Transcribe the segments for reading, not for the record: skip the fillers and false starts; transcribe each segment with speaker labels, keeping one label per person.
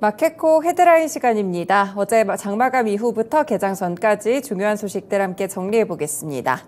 Speaker 1: 마켓콕 헤드라인 시간입니다. 어제 장마감 이후부터 개장 전까지 중요한 소식들 함께 정리해 보겠습니다.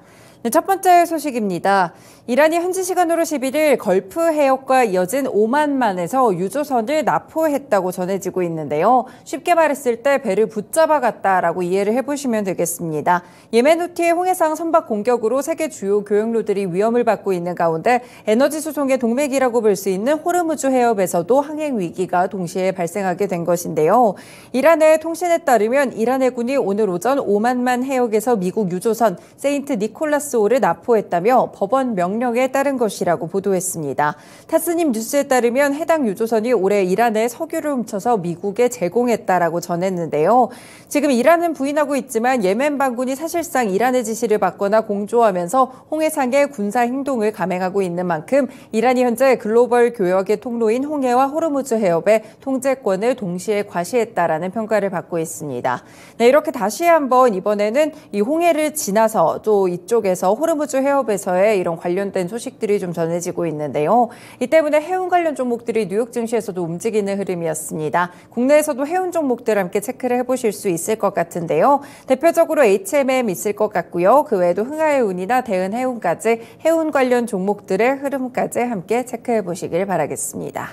Speaker 1: 첫 번째 소식입니다. 이란이 현지 시간으로 11일 걸프 해역과 이어진 오만만에서 유조선을 납포했다고 전해지고 있는데요. 쉽게 말했을 때 배를 붙잡아갔다라고 이해를 해보시면 되겠습니다. 예멘 후티의 홍해상 선박 공격으로 세계 주요 교역로들이 위험을 받고 있는 가운데 에너지 수송의 동맥이라고 볼 수 있는 호르무즈 해협에서도 항행 위기가 동시에 발생하게 된 것인데요. 이란의 통신에 따르면 이란 해군이 오늘 오전 오만만 해역에서 미국 유조선 세인트 니콜라스호를 납포했다며 법원 명령에 따른 것이라고 보도했습니다. 타스님 뉴스에 따르면 해당 유조선이 올해 이란의 석유를 훔쳐서 미국에 제공했다라고 전했는데요. 지금 이란은 부인하고 있지만 예멘 반군이 사실상 이란의 지시를 받거나 공조하면서 홍해상의 군사 행동을 감행하고 있는 만큼 이란이 현재 글로벌 교역의 통로인 홍해와 호르무즈 해협의 통제권을 동시에 과시했다라는 평가를 받고 있습니다. 네, 이렇게 다시 한번 이번에는 이 홍해를 지나서 또 이쪽에서 호르무즈 해협에서의 이런 관련된 소식들이 좀 전해지고 있는데요. 이 때문에 해운 관련 종목들이 뉴욕 증시에서도 움직이는 흐름이었습니다. 국내에서도 해운 종목들 함께 체크를 해보실 수 있을 것 같은데요. 대표적으로 HMM 있을 것 같고요. 그 외에도 흥하해운이나 대은해운까지 해운 관련 종목들의 흐름까지 함께 체크해 보시길 바라겠습니다.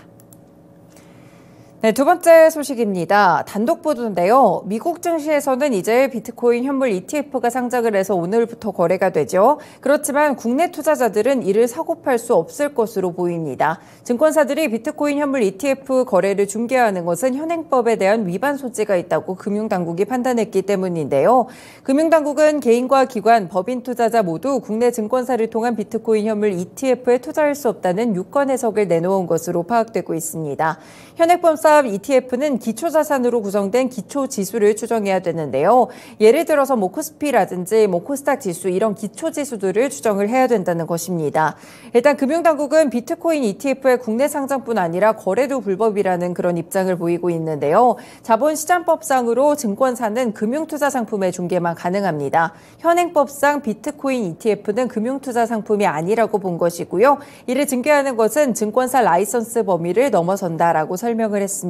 Speaker 1: 네, 두 번째 소식입니다. 단독 보도인데요. 미국 증시에서는 이제 비트코인 현물 ETF가 상장을 해서 오늘부터 거래가 되죠. 그렇지만 국내 투자자들은 이를 사고 팔 수 없을 것으로 보입니다. 증권사들이 비트코인 현물 ETF 거래를 중개하는 것은 현행법에 대한 위반 소지가 있다고 금융당국이 판단했기 때문인데요. 금융당국은 개인과 기관, 법인 투자자 모두 국내 증권사를 통한 비트코인 현물 ETF에 투자할 수 없다는 유권 해석을 내놓은 것으로 파악되고 있습니다. 현행법상 ETF는 기초자산으로 구성된 기초지수를 추정해야 되는데요. 예를 들어서 코스피라든지 코스닥 지수 이런 기초지수들을 추정을 해야 된다는 것입니다. 일단 금융당국은 비트코인 ETF의 국내 상장뿐 아니라 거래도 불법이라는 그런 입장을 보이고 있는데요. 자본시장법상으로 증권사는 금융투자상품의 중개만 가능합니다. 현행법상 비트코인 ETF는 금융투자상품이 아니라고 본 것이고요. 이를 증개하는 것은 증권사 라이선스 범위를 넘어선다라고 설명을 했습니다.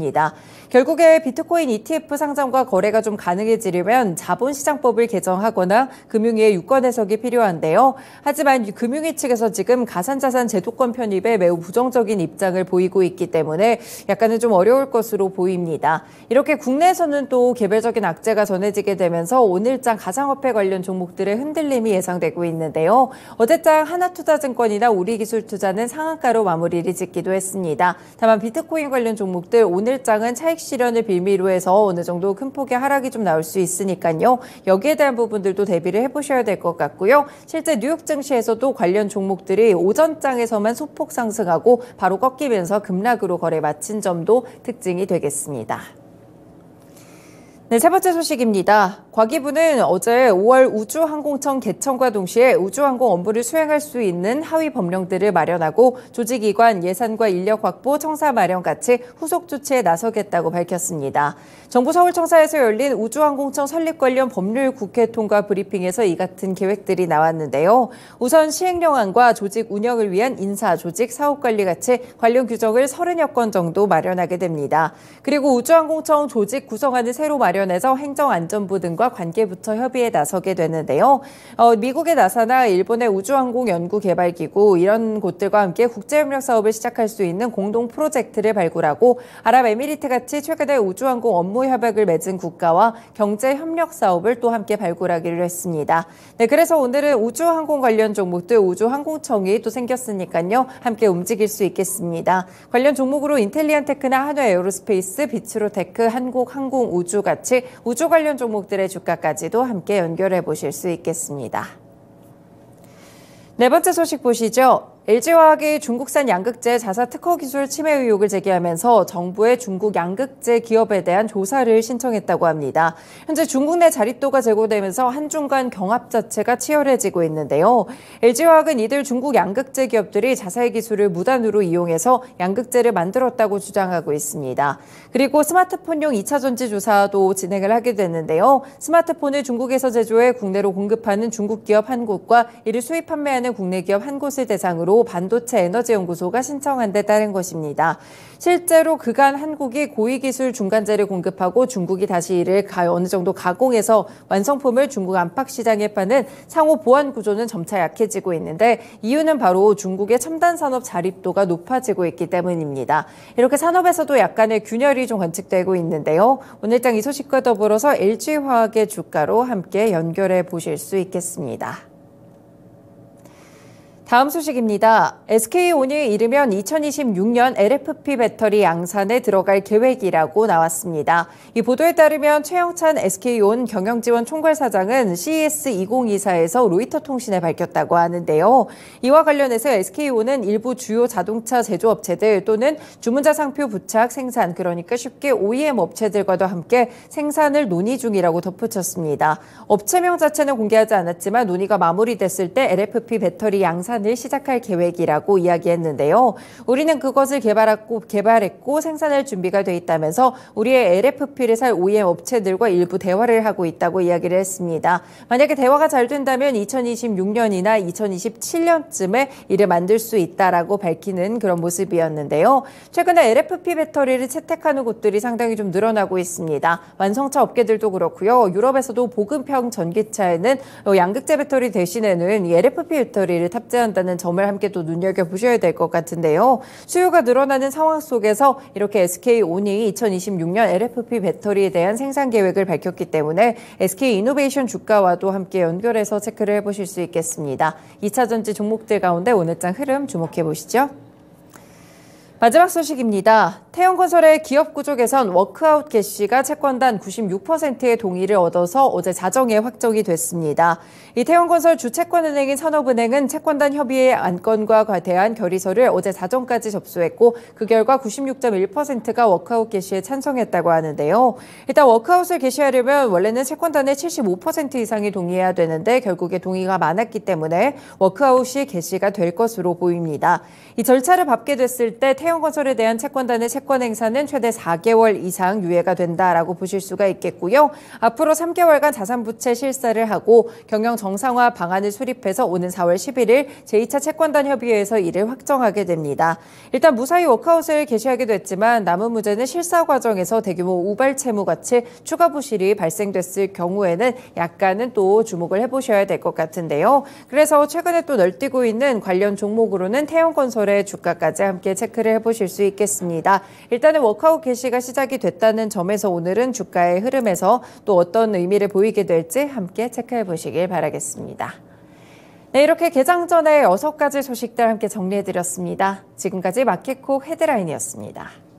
Speaker 1: 결국에 비트코인 ETF 상장과 거래가 좀 가능해지려면 자본시장법을 개정하거나 금융위의 유권 해석이 필요한데요. 하지만 금융위 측에서 지금 가산자산 제도권 편입에 매우 부정적인 입장을 보이고 있기 때문에 약간은 좀 어려울 것으로 보입니다. 이렇게 국내에서는 또 개별적인 악재가 전해지게 되면서 오늘장 가상화폐 관련 종목들의 흔들림이 예상되고 있는데요. 어제장 하나투자증권이나 우리기술투자는 상한가로 마무리를 짓기도 했습니다. 다만 비트코인 관련 종목들 오늘장은 차익 실현을 빌미로 해서 어느 정도 큰 폭의 하락이 좀 나올 수 있으니까요. 여기에 대한 부분들도 대비를 해보셔야 될 것 같고요. 실제 뉴욕 증시에서도 관련 종목들이 오전장에서만 소폭 상승하고 바로 꺾이면서 급락으로 거래 마친 점도 특징이 되겠습니다. 네, 세 번째 소식입니다. 과기부는 어제 5월 우주항공청 개청과 동시에 우주항공 업무를 수행할 수 있는 하위 법령들을 마련하고 조직이관, 예산과 인력 확보, 청사 마련 같이 후속 조치에 나서겠다고 밝혔습니다. 정부 서울청사에서 열린 우주항공청 설립 관련 법률 국회 통과 브리핑에서 이 같은 계획들이 나왔는데요. 우선 시행령안과 조직 운영을 위한 인사, 조직, 사업관리 같이 관련 규정을 30여 건 정도 마련하게 됩니다. 그리고 우주항공청 조직 구성안을 새로 마련해서 행정안전부 등과 관계부처 협의에 나서게 되는데요. 미국의 나사나 일본의 우주항공연구개발기구 이런 곳들과 함께 국제협력 사업을 시작할 수 있는 공동 프로젝트를 발굴하고 아랍에미리트 같이 최근에 우주항공 업무 협약을 맺은 국가와 경제협력 사업을 또 함께 발굴하기로 했습니다. 네, 그래서 오늘은 우주항공 관련 종목들 우주항공청이 또 생겼으니까요. 함께 움직일 수 있겠습니다. 관련 종목으로 인텔리안테크나 한화에어로스페이스, 비츠로테크, 한국항공우주 같이 우주 관련 종목들의 주가까지도 함께 연결해 보실 수 있겠습니다. 네 번째 소식 보시죠. LG화학이 중국산 양극재 자사 특허 기술 침해 의혹을 제기하면서 정부에 중국 양극재 기업에 대한 조사를 신청했다고 합니다. 현재 중국 내 자립도가 제고되면서 한중 간 경합 자체가 치열해지고 있는데요. LG화학은 이들 중국 양극재 기업들이 자사의 기술을 무단으로 이용해서 양극재를 만들었다고 주장하고 있습니다. 그리고 스마트폰용 2차 전지 조사도 진행을 하게 됐는데요. 스마트폰을 중국에서 제조해 국내로 공급하는 중국 기업 한 곳과 이를 수입 판매하는 국내 기업 한 곳을 대상으로 것으로 반도체 에너지 연구소가 신청한 데 따른 것입니다. 실제로 그간 한국이 고위기술 중간재를 공급하고 중국이 다시 이를 어느 정도 가공해서 완성품을 중국 안팎 시장에 파는 상호 보완 구조는 점차 약해지고 있는데 이유는 바로 중국의 첨단 산업 자립도가 높아지고 있기 때문입니다. 이렇게 산업에서도 약간의 균열이 좀 관측되고 있는데요. 오늘장 이 소식과 더불어서 LG화학의 주가로 함께 연결해 보실 수 있겠습니다. 다음 소식입니다. SK온이 이르면 2026년 LFP 배터리 양산에 들어갈 계획이라고 나왔습니다. 이 보도에 따르면 최영찬 SK온 경영지원 총괄사장은 CES 2024에서 로이터 통신에 밝혔다고 하는데요. 이와 관련해서 SK온은 일부 주요 자동차 제조업체들 또는 주문자 상표 부착 생산, 그러니까 쉽게 OEM 업체들과도 함께 생산을 논의 중이라고 덧붙였습니다. 업체명 자체는 공개하지 않았지만 논의가 마무리됐을 때 LFP 배터리 양산 을 시작할 계획이라고 이야기했는데요. 우리는 그것을 개발했고 생산할 준비가 돼 있다면서 우리의 LFP를 살 OEM 업체들과 일부 대화를 하고 있다고 이야기를 했습니다. 만약에 대화가 잘 된다면 2026년이나 2027년쯤에 이를 만들 수 있다라고 밝히는 그런 모습이었는데요. 최근에 LFP 배터리를 채택하는 곳들이 상당히 좀 늘어나고 있습니다. 완성차 업계들도 그렇고요. 유럽에서도 보급형 전기차에는 양극재 배터리 대신에는 이 LFP 배터리를 탑재한다는 점을 함께 또 눈여겨보셔야 될 것 같은데요. 수요가 늘어나는 상황 속에서 이렇게 SK온이 2026년 LFP 배터리에 대한 생산 계획을 밝혔기 때문에 SK이노베이션 주가와도 함께 연결해서 체크를 해보실 수 있겠습니다. 2차 전지 종목들 가운데 오늘장 흐름 주목해 보시죠. 마지막 소식입니다. 태형건설의 기업 구조 개선 워크아웃 개시가 채권단 96%의 동의를 얻어서 어제 자정에 확정이 됐습니다. 이 태형건설 주채권은행인 산업은행은 채권단 협의회 안건과 대한 결의서를 어제 자정까지 접수했고 그 결과 96.1%가 워크아웃 개시에 찬성했다고 하는데요. 일단 워크아웃을 개시하려면 원래는 채권단의 75% 이상이 동의해야 되는데 결국에 동의가 많았기 때문에 워크아웃이 개시가 될 것으로 보입니다. 이 절차를 밟게 됐을 때 태형건설에 대한 채권단의 채권 행사는 최대 4개월 이상 유예가 된다라고 보실 수가 있겠고요. 앞으로 3개월간 자산부채 실사를 하고 경영 정상화 방안을 수립해서 오는 4월 11일 제2차 채권단 협의회에서 이를 확정하게 됩니다. 일단 무사히 워크아웃을 개시하게 됐지만 남은 문제는 실사 과정에서 대규모 우발 채무 같이 추가 부실이 발생됐을 경우에는 약간은 또 주목을 해보셔야 될 것 같은데요. 그래서 최근에 또 널뛰고 있는 관련 종목으로는 태형건설의 주가까지 함께 체크를 해보실 수 있겠습니다. 일단은 워크아웃 개시가 시작이 됐다는 점에서 오늘은 주가의 흐름에서 또 어떤 의미를 보이게 될지 함께 체크해 보시길 바라겠습니다. 네, 이렇게 개장 전에 6가지 소식들 함께 정리해드렸습니다. 지금까지 마켓콕 헤드라인이었습니다.